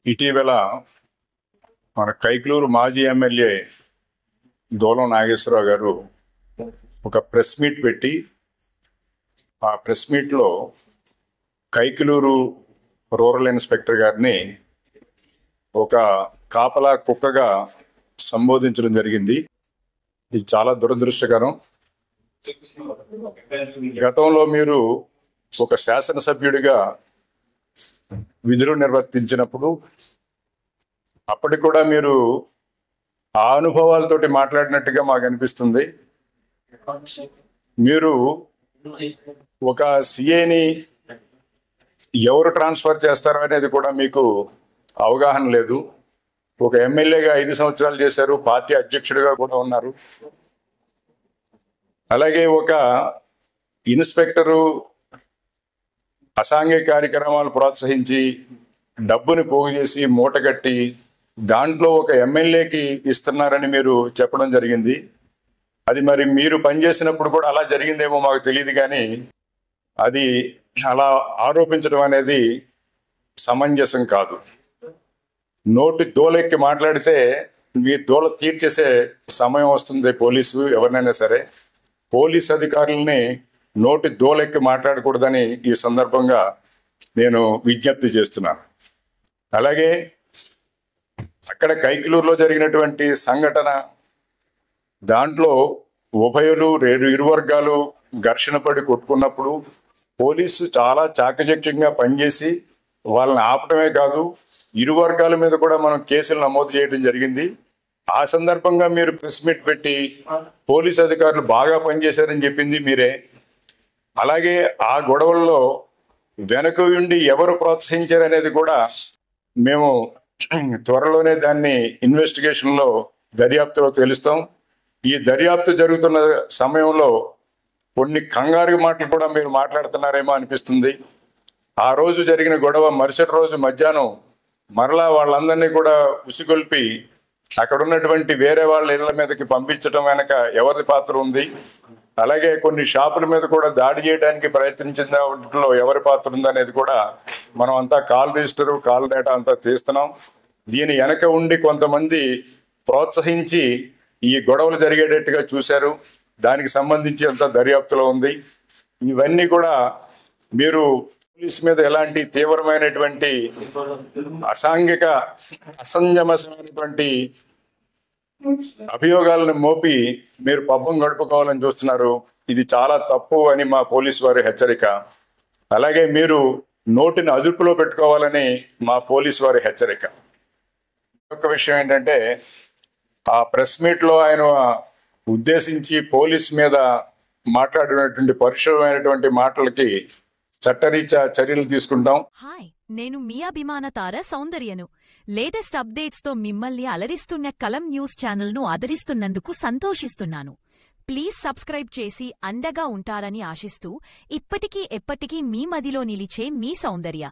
ఇటీవల మన కైకలూరు మాజీ ఎమ్మెల్యే దూలం నాగేశ్వరరావు గారు ఒక ప్రెస్ మీట్ పెట్టి ఆ ప్రెస్ మీట్లో కైకలూరు రూరల్ ఇన్స్పెక్టర్ గారిని ఒక కాపలా కుక్కగా సంబోధించడం జరిగింది. ఇది చాలా దురదృష్టకరం. గతంలో మీరు ఒక శాసనసభ్యుడిగా విధులు నిర్వర్తించినప్పుడు అప్పటికి కూడా మీరు ఆ అనుభవాలతోటి మాట్లాడినట్టుగా మాకు అనిపిస్తుంది. మీరు ఒక సిఏని ఎవరు ట్రాన్స్ఫర్ చేస్తారో అనేది కూడా మీకు అవగాహన లేదు. ఒక ఎమ్మెల్యేగా 5 సంవత్సరాలు చేశారు, పార్టీ అధ్యక్షుడిగా కూడా ఉన్నారు. అలాగే ఒక ఇన్స్పెక్టరు అసాంఘిక కార్యక్రమాలు ప్రోత్సహించి డబ్బుని పోగు చేసి మూటగట్టి దాంట్లో ఒక ఎమ్మెల్యేకి ఇస్తున్నారని మీరు చెప్పడం జరిగింది. అది మరి మీరు పనిచేసినప్పుడు కూడా అలా జరిగిందేమో మాకు తెలియదు, కానీ అది అలా ఆరోపించడం అనేది సమంజసం కాదు. నోటి దోలెక్కి మాట్లాడితే మీ దోల తీర్చేసే సమయం వస్తుంది. పోలీసు ఎవరినైనా సరే పోలీస్ అధికారులని నోటి దోలెక్కి మాట్లాడకూడదని ఈ సందర్భంగా నేను విజ్ఞప్తి చేస్తున్నాను. అలాగే అక్కడ కైకలూరులో జరిగినటువంటి సంఘటన, దాంట్లో ఉభయులు ఇరు వర్గాలు ఘర్షణ పడి కొట్టుకున్నప్పుడు పోలీసు చాలా చాకచక్యంగా పనిచేసి వాళ్ళని ఆపటమే కాదు, ఇరు వర్గాల మీద కూడా మనం కేసులు నమోదు చేయడం జరిగింది. ఆ సందర్భంగా మీరు ప్రెస్ మీట్ పెట్టి పోలీసు అధికారులు బాగా పనిచేశారని చెప్పింది మీరే. అలాగే ఆ గొడవల్లో వెనక ఉండి ఎవరు ప్రోత్సహించారనేది కూడా మేము త్వరలోనే దాన్ని ఇన్వెస్టిగేషన్లో దర్యాప్తులో తెలుస్తాం. ఈ దర్యాప్తు జరుగుతున్న సమయంలో కొన్ని కంగారు మాటలు కూడా మీరు మాట్లాడుతున్నారేమో అనిపిస్తుంది. ఆ రోజు జరిగిన గొడవ మరుసటి రోజు మధ్యాహ్నం మరలా వాళ్ళందరినీ కూడా ఉసిగొల్పి అక్కడ ఉన్నటువంటి వేరే వాళ్ళ ఇళ్ల మీదకి పంపించడం వెనక ఎవరి పాత్ర ఉంది, అలాగే కొన్ని షాపుల మీద కూడా దాడి చేయడానికి ప్రయత్నించిన దాంట్లో ఎవరి పాత్ర ఉందనేది కూడా మనం అంతా కాల్ రిజిస్టర్, కాల్ డేటా అంతా తీస్తున్నాం. దీని వెనక ఉండి కొంతమంది ప్రోత్సహించి ఈ గొడవలు జరిగేటట్టుగా చూశారు. దానికి సంబంధించి అంతా దర్యాప్తులో ఉంది. ఇవన్నీ కూడా మీరు పోలీస్ మీద ఎలాంటి తీవ్రమైనటువంటి అసాంఘిక అసంజమమైనటువంటి అభియోగాలను మోపి మీరు పబ్బం గడుపుకోవాలని చూస్తున్నారు. ఇది చాలా తప్పు అని మా పోలీసు వారి హెచ్చరిక. అలాగే మీరు నోటిని అదుపులో పెట్టుకోవాలని మా పోలీసు వారి హెచ్చరిక. ఒక విషయం ఏంటంటే, ఆ ప్రెస్ మీట్లో ఆయన ఉద్దేశించి పోలీస్ మీద మాట్లాడినటువంటి పరుషమైనటువంటి మాటలకి చట్టరీత్యా చర్యలు తీసుకుంటాం. హాయ్, నేను మీ అభిమాన తార సౌందర్యను. లేటెస్ట్ అప్డేట్స్ తో మిమ్మల్ని అలరిస్తున్న కలం న్యూస్ ఛానల్ను ఆదరిస్తున్నందుకు సంతోషిస్తున్నాను. ప్లీజ్ సబ్స్క్రైబ్ చేసి అండగా ఉంటారని ఆశిస్తూ ఇప్పటికీ ఎప్పటికీ మీ మదిలో నిలిచే మీ సౌందర్య.